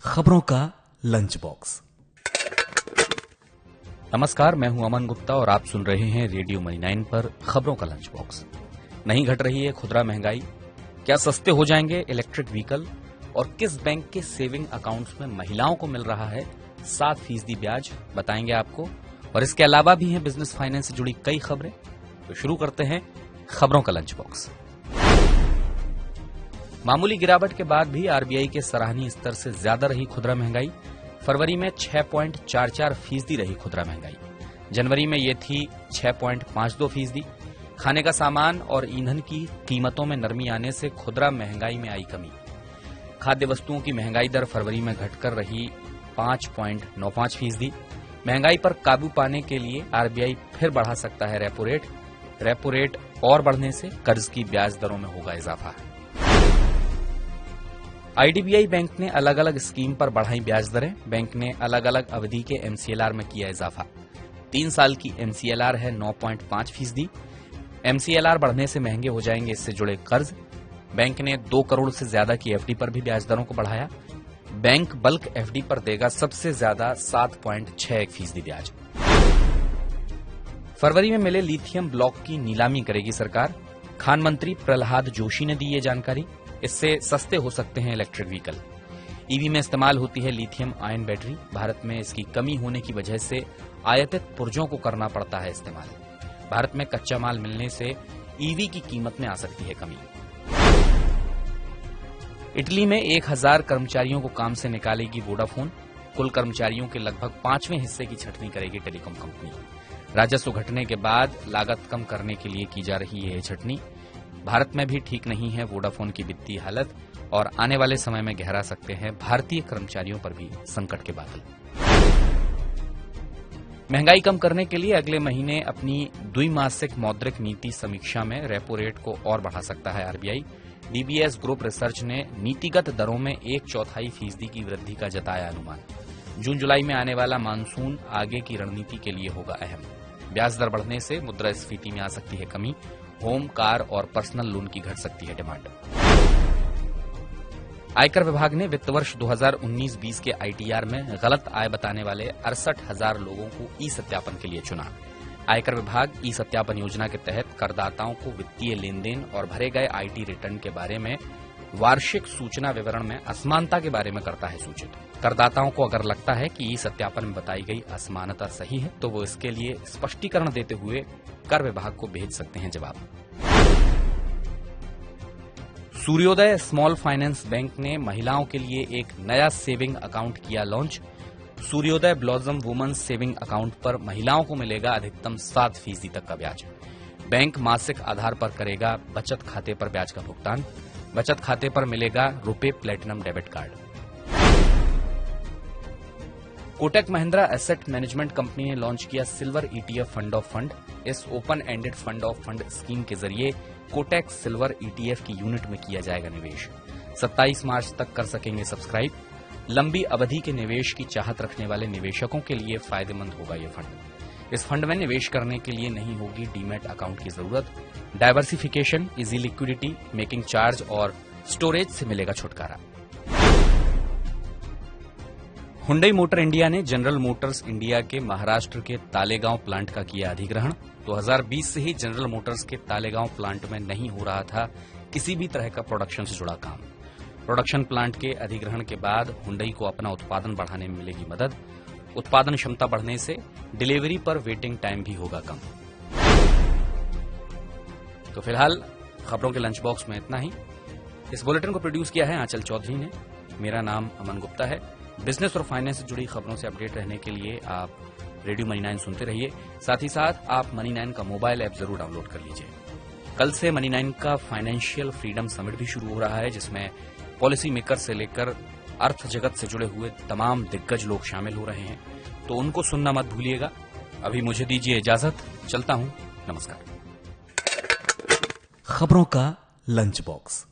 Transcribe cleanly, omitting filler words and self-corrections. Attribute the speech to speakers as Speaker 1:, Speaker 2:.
Speaker 1: खबरों का lunch box.
Speaker 2: नमस्कार, मैं हूं अमन गुप्ता और आप सुन रहे हैं रेडियो मनी 9 पर खबरों का लंच बॉक्स। नहीं घट रही है खुदरा महंगाई, क्या सस्ते हो जाएंगे इलेक्ट्रिक व्हीकल और किस बैंक के सेविंग अकाउंट्स में महिलाओं को मिल रहा है 7% ब्याज, बताएंगे आपको। और इसके अलावा भी हैं बिजनेस फाइनेंस से जुड़ी कई खबरें। तो शुरू करते हैं खबरों का लंच बॉक्स। मामूली गिरावट के बाद भी आरबीआई के सराहनीय स्तर से ज्यादा रही खुदरा महंगाई। फरवरी में 6.44% रही खुदरा महंगाई। जनवरी में ये थी 6.52%। खाने का सामान और ईंधन की कीमतों में नरमी आने से खुदरा महंगाई में आई कमी। खाद्य वस्तुओं की महंगाई दर फरवरी में घटकर रही 5.95%। महंगाई पर काबू पाने के लिए आरबीआई फिर बढ़ा सकता है रेपो रेट। रेपो रेट और बढ़ने से कर्ज की ब्याज दरों में होगा इजाफा। आईडीबीआई बैंक ने अलग अलग स्कीम पर बढ़ाई ब्याज दरें। बैंक ने अलग अलग अवधि के एमसीएलआर में किया इजाफा। 3 साल की एमसीएलआर है 9.5%। एमसीएलआर बढ़ने से महंगे हो जाएंगे इससे जुड़े कर्ज। बैंक ने 2 करोड़ से ज्यादा की एफडी पर भी ब्याज दरों को बढ़ाया। बैंक बल्क एफडी पर देगा सबसे ज्यादा 7.61% ब्याज। फरवरी में मिले लिथियम ब्लॉक की नीलामी करेगी सरकार। खान मंत्री प्रहलाद जोशी ने दी ये जानकारी। इससे सस्ते हो सकते हैं इलेक्ट्रिक व्हीकल। ईवी में इस्तेमाल होती है लिथियम आयन बैटरी। भारत में इसकी कमी होने की वजह से आयातित पुर्जों को करना पड़ता है इस्तेमाल। भारत में कच्चा माल मिलने से ईवी की कीमत में आ सकती है कमी। इटली में 1000 कर्मचारियों को काम से निकालेगी वोडाफोन। कुल कर्मचारियों के लगभग 5वें हिस्से की छंटनी करेगी टेलीकॉम कंपनी। राजस्व घटने के बाद लागत कम करने के लिए की जा रही है यह छंटनी। भारत में भी ठीक नहीं है वोडाफोन की वित्तीय हालत और आने वाले समय में गहरा सकते हैं भारतीय कर्मचारियों पर भी संकट के बादल। महंगाई कम करने के लिए अगले महीने अपनी द्विमासिक मौद्रिक नीति समीक्षा में रेपो रेट को और बढ़ा सकता है आरबीआई। डीबीएस ग्रुप रिसर्च ने नीतिगत दरों में 1/4% की वृद्धि का जताया अनुमान। जून जुलाई में आने वाला मानसून आगे की रणनीति के लिए होगा अहम। ब्याज दर बढ़ने से मुद्रास्फीति में आ सकती है कमी। होम, कार और पर्सनल लोन की घट सकती है डिमांड। आयकर विभाग ने वित्त वर्ष 2019-20 के आईटीआर में गलत आय बताने वाले 68,000 लोगों को ई सत्यापन के लिए चुना। आयकर विभाग ई सत्यापन योजना के तहत करदाताओं को वित्तीय लेन देन और भरे गए आईटी रिटर्न के बारे में वार्षिक सूचना विवरण में असमानता के बारे में करता है सूचित। करदाताओं को अगर लगता है कि ई सत्यापन में बताई गई असमानता सही है तो वो इसके लिए स्पष्टीकरण देते हुए कर विभाग को भेज सकते हैं जवाब। सूर्योदय स्मॉल फाइनेंस बैंक ने महिलाओं के लिए एक नया सेविंग अकाउंट किया लॉन्च। सूर्योदय ब्लॉसम वुमेन्स सेविंग अकाउंट पर महिलाओं को मिलेगा अधिकतम 7% तक का ब्याज। बैंक मासिक आधार पर करेगा बचत खाते पर ब्याज का भुगतान। बचत खाते पर मिलेगा RuPay platinum debit card. Kotak Mahindra asset management company ने लॉन्च किया silver ETF fund of fund. इस open ended fund of fund scheme के जरिए कोटक सिल्वर ईटीएफ की यूनिट में किया जाएगा निवेश। 27 मार्च तक कर सकेंगे सब्सक्राइब। लंबी अवधि के निवेश की चाहत रखने वाले निवेशकों के लिए फायदेमंद होगा ये फंड। इस फंड में निवेश करने के लिए नहीं होगी डीमैट अकाउंट की जरूरत। Diversification, easy liquidity, making charge और स्टोरेज से मिलेगा छुटकारा। हुंडई मोटर इंडिया ने जनरल मोटर्स इंडिया के महाराष्ट्र के तालेगांव प्लांट का किया अधिग्रहण। 2020 से ही जनरल मोटर्स के तालेगांव प्लांट में नहीं हो रहा था किसी भी तरह का प्रोडक्शन से जुड़ा काम। प्रोडक्शन प्लांट के अधिग्रहण के बाद हुंडई को अपना उत्पादन बढ़ाने में मिलेगी मदद। उत्पादन क्षमता बढ़ने से डिलीवरी पर वेटिंग टाइम भी होगा कम। तो फिलहाल खबरों के लंच बॉक्स में इतना ही। इस बुलेटिन को प्रोड्यूस किया है आंचल चौधरी ने। मेरा नाम अमन गुप्ता है। बिजनेस और फाइनेंस से जुड़ी खबरों से अपडेट रहने के लिए आप रेडियो मनी 9 सुनते रहिए। साथ ही साथ आप मनी 9 का मोबाइल ऐप जरूर डाउनलोड कर लीजिए। कल से मनी 9 का फाइनेंशियल फ्रीडम समिट भी शुरू हो रहा है, जिसमें पॉलिसी मेकर से लेकर अर्थ जगत से जुड़े हुए तमाम दिग्गज लोग शामिल हो रहे हैं। तो उनको सुनना मत भूलिएगा। अभी मुझे दीजिए इजाजत, चलता हूं। नमस्कार।
Speaker 1: खबरों का लंच बॉक्स।